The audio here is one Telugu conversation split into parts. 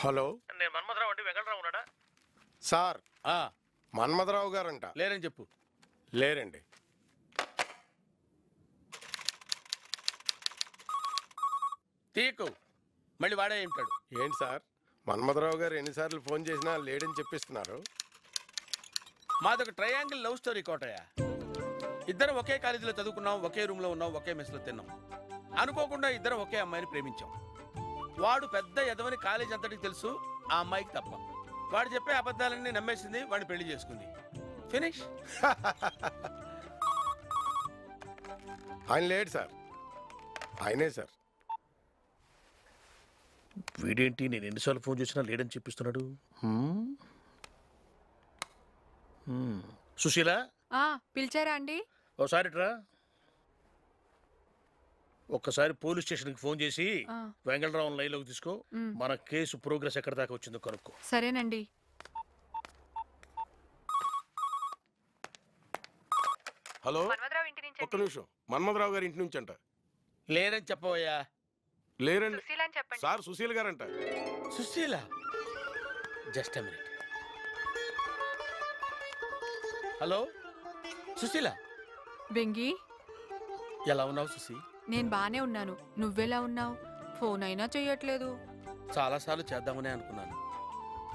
హలో, నేను మన్మథరావు అండి. వెంకటరావు ఉన్నాడా? సార్ మన్మథరావు గారంట. లేరని చెప్పు. లేరండి. తీకు మళ్ళీ వాడే ఉంటాడు. ఏంటి సార్, మన్మథరావు గారు ఎన్నిసార్లు ఫోన్ చేసినా లేడని చెప్పిస్తున్నారు? మాదొక ట్రయాంగిల్ లవ్ స్టోరీ కోటయ్య. ఇద్దరం ఒకే కాలేజీలో చదువుకున్నాం, ఒకే రూమ్లో ఉన్నాం, ఒకే మెస్లో తిన్నాం. అనుకోకుండా ఇద్దరం ఒకే అమ్మాయిని ప్రేమించాం. వాడు పెద్ద ఎదవని కాలేజ్ అంతటికి తెలుసు, ఆ అమ్మాయికి తప్ప. వాడు చెప్పే అబద్ధాలన్నీ నమ్మేసింది, వాడిని పెళ్లి చేసుకుంది. ఫినిష్. ఆయన లేడు సార్, ఆయనే సార్. వీడేంటి నేను ఎన్నిసార్లు ఫోన్ చేసినా లేడని చెప్పిస్తున్నాడు? సుశీల, పిలిచారా అండి? ఓసారి రా. ఒక్కసారి పోలీస్ స్టేషన్కి ఫోన్ చేసి వెంకటరావు లైన్లోకి తీసుకో. మన కేసు ప్రోగ్రెస్ ఎక్కడ దాకా వచ్చిందో కనుక్కో. సరేనండి. హలో, ఒక్క నిమిషం. మన్మథరావు గారి ఇంటి నుంచి అంట. లేరని చెప్పవయ్యా. లేరండి సార్, సుశీల్ గారంట. Sushila, just minute. Hello Sushila. బెంగి, ఎలా ఉన్నావు సుశీ? నేను బానే ఉన్నాను. నువ్వెలా ఉన్నావు? ఫోన్ అయినా చెయ్యట్లేదు. చాలాసార్లు చేద్దామనే అనుకున్నాను,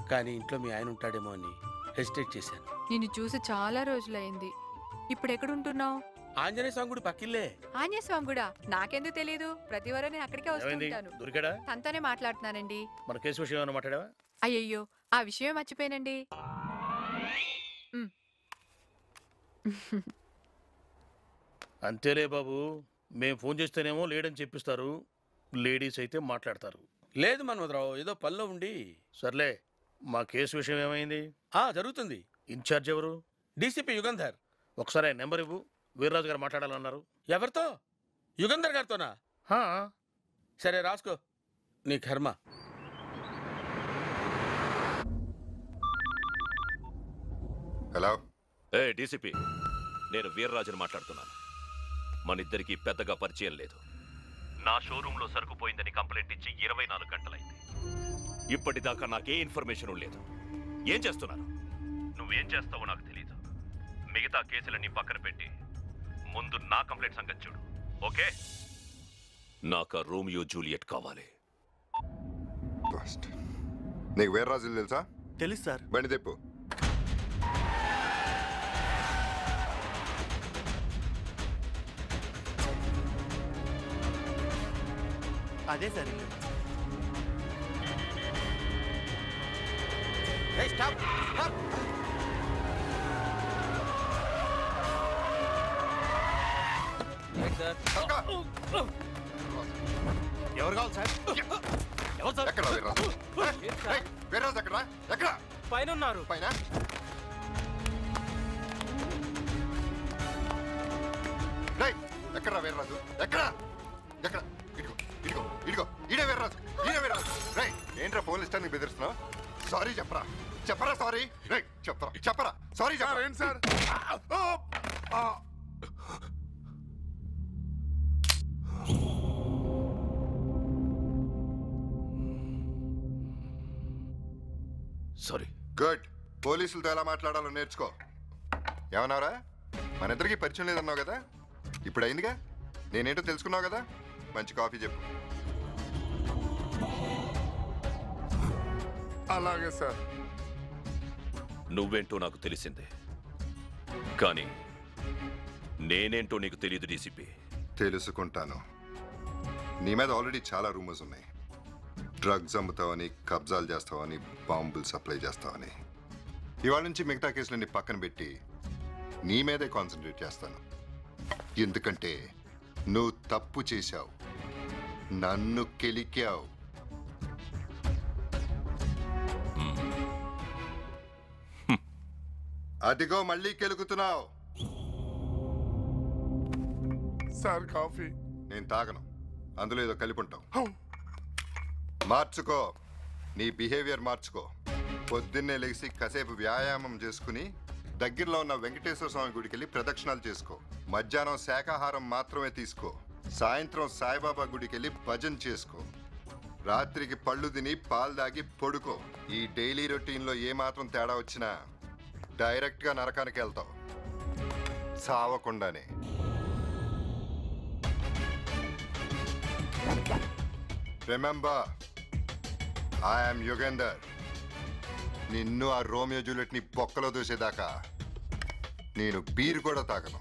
కానీ ఇంట్లో మీ ఆయన ఉంటాడేమో అని హెసిటేట్ చేశాను. నిన్ను చూసి చాలా రోజులైంది. ఇప్పుడు ఎక్కడుంటున్నావు? ఆంజనేయ స్వామి గుడి పక్కిల్లే. ఆంజనేయ స్వామి కూడా నాకెందుకు తెలీదు? ప్రతి వారం నేను అక్కడికే వస్తుంటాను. దొరికాడా? తనతోనే మాట్లాడుతున్నానండి. మన కేసు విషయం ఏమైనా మాట్లాడావా? అయ్యయ్యో, ఆ విషయం మర్చిపోయానండి. అంతేలే బాబు, మేము ఫోన్ చేస్తేనేమో లేడని చెప్పిస్తారు, లేడీస్ అయితే మాట్లాడతారు. లేదు మన్మథరావు, ఏదో పనిలో ఉండి. సర్లే, మా కేసు విషయం ఏమైంది? జరుగుతుంది. ఇన్ఛార్జ్ ఎవరు? డీసీపీ యుగంధర్. ఒకసారి నెంబర్ ఇవ్వు, వీర్రాజు గారు మాట్లాడాలన్నారు. ఎవరితో? యుగంధర్ గారితోనా? సరే రాసుకో, నీ కర్మ. హలో. డీసీపీ, నేను వీర్రాజుని మాట్లాడుతున్నాను. మనిద్దరికీ పెద్దగా పరిచయం లేదు. నా షోరూంలో సరుకు పోయిందని కంప్లైంట్ ఇచ్చి 24 గంటలైంది. ఇప్పటిదాకా నాకే ఇన్ఫర్మేషన్ లేదు. ఏం చేస్తున్నారు? నువ్వేం చేస్తావో నాకు తెలీదు. మిగతా కేసులన్నీ పక్కన పెట్టి ముందు నా కంప్లైంట్ సంగతి చూడు, ఓకే? నాకు రోమియో జూలియట్ కావాలి. నీకు వీర్రాజులు తెలుసా? తెలుసు సార్. బండి తెప్పు. అదే సార్. ఎవరు కావాలి సార్? ఎవరు సార్? ఎక్కడ వీర్రాజు? వీర్రాజు ఎక్కడ? ఎక్కడ? పైన ఉన్నారు. పైన? ఎక్కడ వీర్రాజు? ఎక్కడ? ఎక్కడ? ఇదిగో ఇదిగో ఇదిగో, ఈడే వీర్రాజు, ఈడే వీర్రాజు. ఏంట్రా ఫోన్ ఇష్టానికి బెదిరిస్తున్నావు? సారీ చెప్పరా, చెప్పరా సారీ. చెప్తారా, చెప్పరా సారీ చెప్పరా. ఏంటి సార్? సారీ. గుడ్. పోలీసులతో ఎలా మాట్లాడాలో నేర్చుకో. ఏమన్నావురా? మన ఇద్దరికి పరిచయం లేదన్నావు కదా, ఇప్పుడు అయిందిగా. నేనేంటో తెలుసుకున్నావు కదా. మంచి కాఫీ చెప్పు. అలాగే సార్. నువ్వేంటో నాకు తెలిసిందే, కానీ నేనేంటో నీకు తెలియదు డీసీపీ. తెలుసుకుంటాను. నీ మీద ఆల్రెడీ చాలా రూమర్స్ ఉన్నాయి. డ్రగ్స్ అమ్ముతావని, కబ్జాలు చేస్తావని, బాంబులు సప్లై చేస్తావని. ఇవాళ నుంచి మిగతా కేసులన్నీ పక్కన పెట్టి నీ మీదే కాన్సన్ట్రేట్ చేస్తాను. ఎందుకంటే నువ్వు తప్పు చేశావు, నన్ను కెలికావు. అదిగో మళ్ళీ కెలుకుతున్నావు. Sir coffee. నేను తాగను, అందులో ఏదో కలిపి ఉంటావు. మార్చుకో, నీ బిహేవియర్ మార్చుకో. పొద్దున్నే లెగిసి కాసేపు వ్యాయామం చేసుకుని దగ్గరలో ఉన్న వెంకటేశ్వర స్వామి గుడికి వెళ్ళి ప్రదక్షిణాలు చేసుకో. మధ్యాహ్నం శాకాహారం మాత్రమే తీసుకో. సాయంత్రం సాయిబాబా గుడికి వెళ్ళి భజన చేసుకో. రాత్రికి పళ్ళు తిని పాలు దాగి పడుకో. ఈ డైలీ రొటీన్లో ఏమాత్రం తేడా వచ్చినా డైరెక్ట్గా నరకానికి వెళ్తావు, సావకుండానే. Remember, I'm Yugender. నిన్ను ఆ రోమియో జూలియట్ ని బొక్కలో దూసేదాకా నేను బీరు కూడా తాగను.